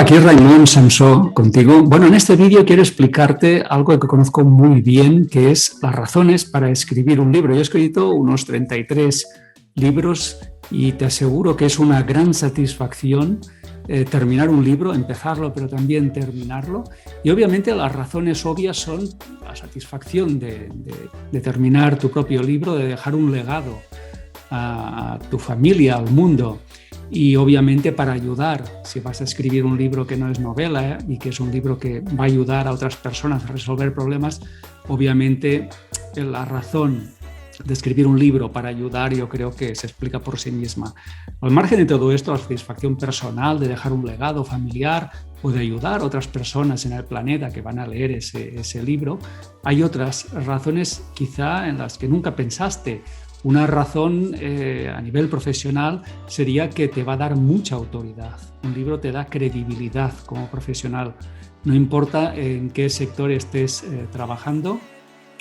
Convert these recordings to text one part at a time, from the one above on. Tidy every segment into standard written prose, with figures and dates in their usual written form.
aquí es Raimon Samsó contigo. Bueno, en este vídeo quiero explicarte algo que conozco muy bien, que es las razones para escribir un libro. Yo he escrito unos 33 libros y te aseguro que es una gran satisfacción terminar un libro, empezarlo, pero también terminarlo. Y obviamente las razones obvias son la satisfacción de terminar tu propio libro, de dejar un legado a tu familia, al mundo. Y obviamente para ayudar, si vas a escribir un libro que no es novela y que es un libro que va a ayudar a otras personas a resolver problemas, obviamente la razón de escribir un libro para ayudar yo creo que se explica por sí misma. Al margen de todo esto, la satisfacción personal de dejar un legado familiar o de ayudar a otras personas en el planeta que van a leer ese libro, hay otras razones quizá en las que nunca pensaste. Una razón a nivel profesional sería que te va a dar mucha autoridad. Un libro te da credibilidad como profesional. No importa en qué sector estés trabajando,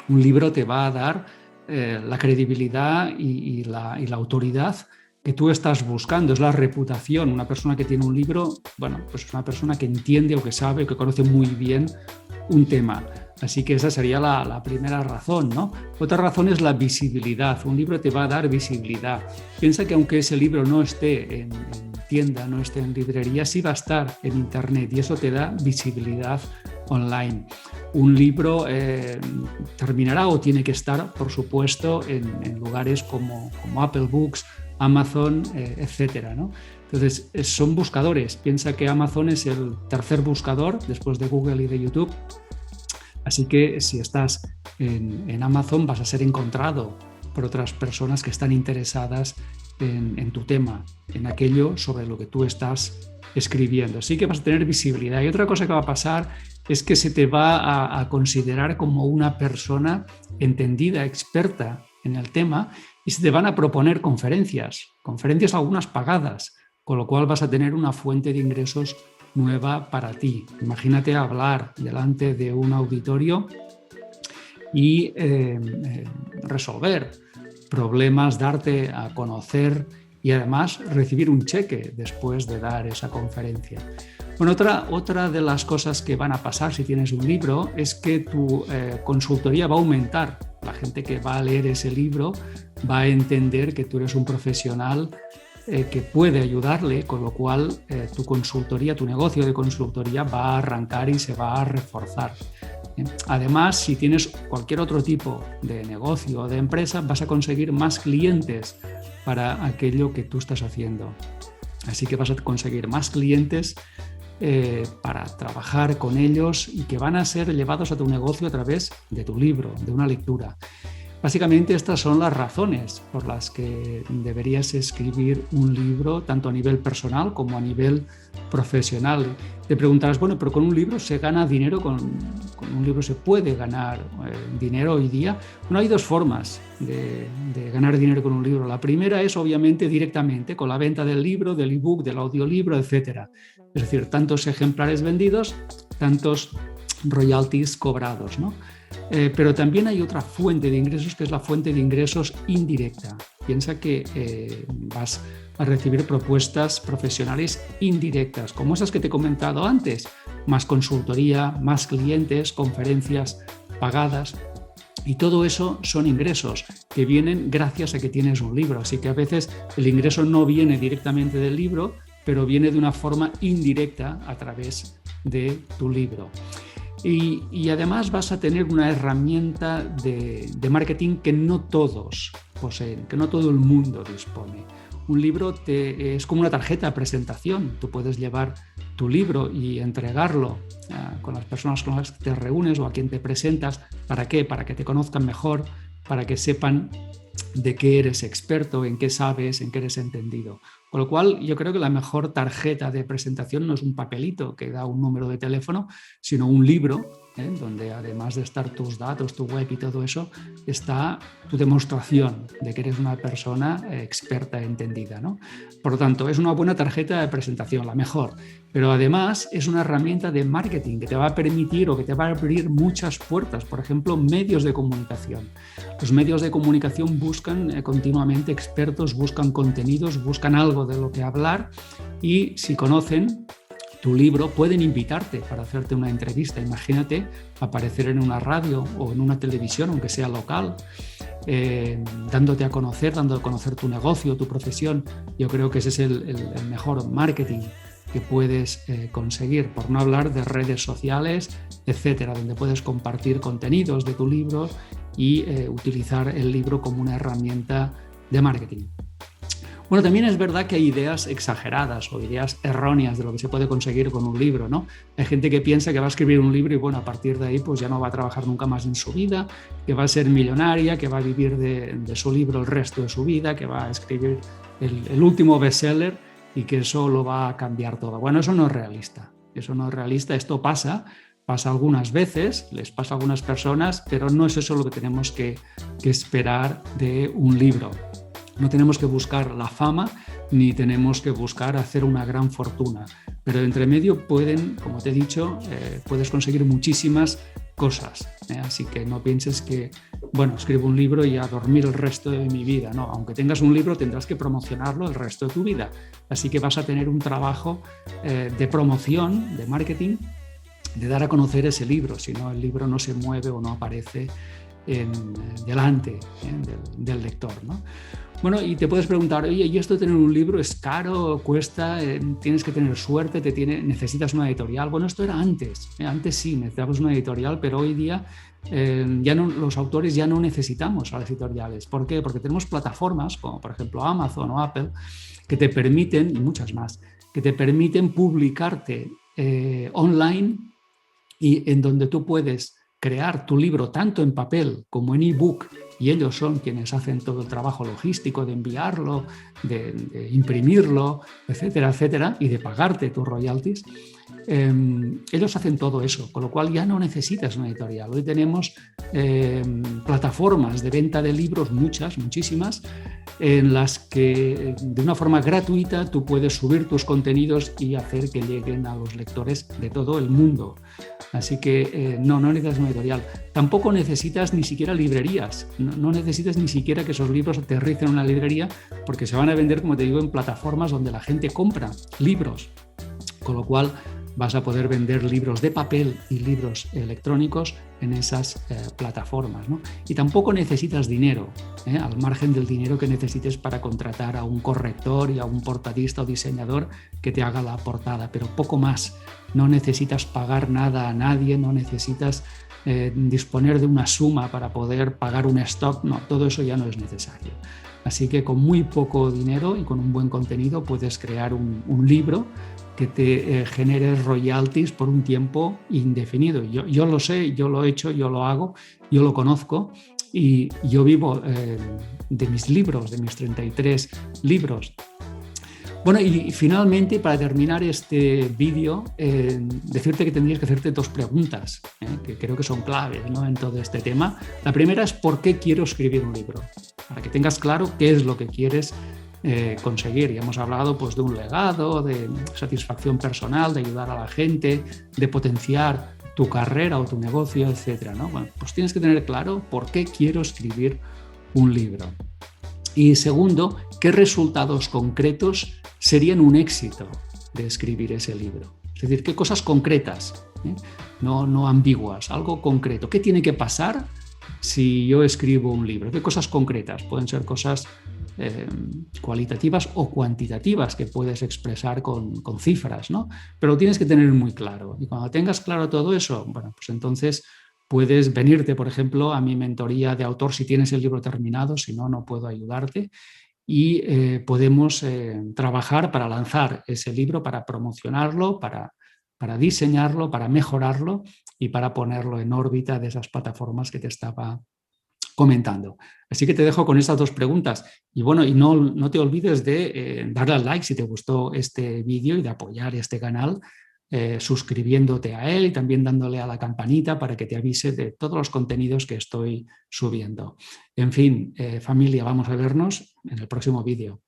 un libro te va a dar la credibilidad y la autoridad que tú estás buscando. Es la reputación. Una persona que tiene un libro, bueno, pues es una persona que entiende o que sabe o que conoce muy bien un tema. Así que esa sería la primera razón, ¿no? Otra razón es la visibilidad. Un libro te va a dar visibilidad. Piensa que aunque ese libro no esté en tienda, no esté en librería, sí va a estar en internet y eso te da visibilidad online. Un libro terminará o tiene que estar, por supuesto, en lugares como Apple Books, Amazon, etcétera, ¿no? Entonces, son buscadores. Piensa que Amazon es el tercer buscador después de Google y de YouTube. Así que si estás en Amazon vas a ser encontrado por otras personas que están interesadas en tu tema, en aquello sobre lo que tú estás escribiendo. Así que vas a tener visibilidad. Y otra cosa que va a pasar es que se te va a considerar como una persona entendida, experta en el tema, y se te van a proponer conferencias algunas pagadas, con lo cual vas a tener una fuente de ingresos nueva para ti. Imagínate hablar delante de un auditorio y resolver problemas, darte a conocer y además recibir un cheque después de dar esa conferencia. Bueno, otra de las cosas que van a pasar si tienes un libro es que tu consultoría va a aumentar. La gente que va a leer ese libro va a entender que tú eres un profesional que puede ayudarle, con lo cual tu consultoría, tu negocio de consultoría va a arrancar y se va a reforzar. Además, si tienes cualquier otro tipo de negocio o de empresa, vas a conseguir más clientes para aquello que tú estás haciendo. Así que vas a conseguir más clientes para trabajar con ellos y que van a ser llevados a tu negocio a través de tu libro, de una lectura. Básicamente estas son las razones por las que deberías escribir un libro, tanto a nivel personal como a nivel profesional. Te preguntarás, bueno, pero con un libro se gana dinero, con un libro se puede ganar dinero hoy día. Bueno, hay dos formas de ganar dinero con un libro. La primera es obviamente directamente con la venta del libro, del ebook, del audiolibro, etcétera. Es decir, tantos ejemplares vendidos, tantos royalties cobrados, ¿no? Pero también hay otra fuente de ingresos que es la fuente de ingresos indirecta. Piensa que vas a recibir propuestas profesionales indirectas, como esas que te he comentado antes, más consultoría, más clientes, conferencias pagadas. Y todo eso son ingresos que vienen gracias a que tienes un libro. Así que a veces el ingreso no viene directamente del libro, pero viene de una forma indirecta a través de tu libro. Y además vas a tener una herramienta de marketing que no todos poseen, que no todo el mundo dispone. Un libro es como una tarjeta de presentación. Tú puedes llevar tu libro y entregarlo con las personas con las que te reúnes o a quien te presentas. ¿Para qué? Para que te conozcan mejor, para que sepan de qué eres experto, en qué sabes, en qué eres entendido. Con lo cual, yo creo que la mejor tarjeta de presentación no es un papelito que da un número de teléfono, sino un libro, donde además de estar tus datos, tu web y todo eso, está tu demostración de que eres una persona experta, entendida, ¿no? Por lo tanto, es una buena tarjeta de presentación, la mejor. Pero además es una herramienta de marketing que te va a permitir o que te va a abrir muchas puertas. Por ejemplo, medios de comunicación. Los medios de comunicación buscan continuamente expertos, buscan contenidos, buscan algo de lo que hablar y si conocen tu libro, pueden invitarte para hacerte una entrevista. Imagínate aparecer en una radio o en una televisión, aunque sea local, dándote a conocer, dando a conocer tu negocio, tu profesión. Yo creo que ese es el mejor marketing que puedes conseguir, por no hablar de redes sociales, etcétera, donde puedes compartir contenidos de tu libro y utilizar el libro como una herramienta de marketing. Bueno, también es verdad que hay ideas exageradas o ideas erróneas de lo que se puede conseguir con un libro, ¿no? Hay gente que piensa que va a escribir un libro y, bueno, a partir de ahí pues ya no va a trabajar nunca más en su vida, que va a ser millonaria, que va a vivir de su libro el resto de su vida, que va a escribir el último bestseller y que eso lo va a cambiar todo. Bueno, eso no es realista. Eso no es realista. Esto pasa algunas veces, les pasa a algunas personas, pero no es eso lo que tenemos que esperar de un libro. No tenemos que buscar la fama ni tenemos que buscar hacer una gran fortuna, pero entre medio como te he dicho, puedes conseguir muchísimas cosas. Así que no pienses que, bueno, escribo un libro y a dormir el resto de mi vida. No, aunque tengas un libro tendrás que promocionarlo el resto de tu vida. Así que vas a tener un trabajo de promoción, de marketing, de dar a conocer ese libro, si no el libro no se mueve o no aparece delante del lector, ¿no? Bueno, y te puedes preguntar, oye, ¿y esto de tener un libro es caro, cuesta, tienes que tener suerte, necesitas una editorial? Bueno, esto era antes, antes sí, necesitábamos una editorial, pero hoy día los autores ya no necesitamos a las editoriales. ¿Por qué? Porque tenemos plataformas como por ejemplo Amazon o Apple que te permiten, y muchas más, que te permiten publicarte online y en donde tú puedes crear tu libro tanto en papel como en ebook, y ellos son quienes hacen todo el trabajo logístico de enviarlo, de imprimirlo, etcétera, etcétera, y de pagarte tus royalties. Ellos hacen todo eso, con lo cual ya no necesitas una editorial. Hoy tenemos plataformas de venta de libros, muchísimas, en las que de una forma gratuita tú puedes subir tus contenidos y hacer que lleguen a los lectores de todo el mundo. Así que no necesitas una editorial. Tampoco necesitas ni siquiera librerías. No necesitas ni siquiera que esos libros aterricen en una librería, porque se van a vender, como te digo, en plataformas donde la gente compra libros. Con lo cual vas a poder vender libros de papel y libros electrónicos en esas plataformas, ¿no? Y tampoco necesitas dinero, al margen del dinero que necesites para contratar a un corrector y a un portadista o diseñador que te haga la portada, pero poco más. No necesitas pagar nada a nadie, no necesitas disponer de una suma para poder pagar un stock, no, todo eso ya no es necesario. Así que con muy poco dinero y con un buen contenido puedes crear un libro que te genere royalties por un tiempo indefinido. Yo lo sé, yo lo he hecho, yo lo hago, yo lo conozco y yo vivo de mis libros, de mis 33 libros. Bueno, y finalmente, para terminar este vídeo, decirte que tendrías que hacerte dos preguntas, que creo que son claves, ¿no?, en todo este tema. La primera es ¿por qué quiero escribir un libro? Para que tengas claro qué es lo que quieres conseguir. Ya hemos hablado pues, de un legado, de satisfacción personal, de ayudar a la gente, de potenciar tu carrera o tu negocio, etcétera, ¿no? Bueno, pues tienes que tener claro por qué quiero escribir un libro. Y segundo, ¿qué resultados concretos serían un éxito de escribir ese libro? Es decir, ¿qué cosas concretas? No ambiguas, algo concreto. ¿Qué tiene que pasar si yo escribo un libro? ¿Qué cosas concretas? Pueden ser cosas cualitativas o cuantitativas que puedes expresar con cifras, ¿no? Pero lo tienes que tener muy claro. Y cuando tengas claro todo eso, bueno, pues entonces puedes venirte, por ejemplo, a mi mentoría de autor si tienes el libro terminado, si no, no puedo ayudarte. Y podemos trabajar para lanzar ese libro, para promocionarlo, para diseñarlo, para mejorarlo y para ponerlo en órbita de esas plataformas que te estaba comentando. Así que te dejo con estas dos preguntas. Y bueno, y no te olvides de darle al like si te gustó este vídeo y de apoyar este canal suscribiéndote a él y también dándole a la campanita para que te avise de todos los contenidos que estoy subiendo. En fin, familia, vamos a vernos en el próximo vídeo.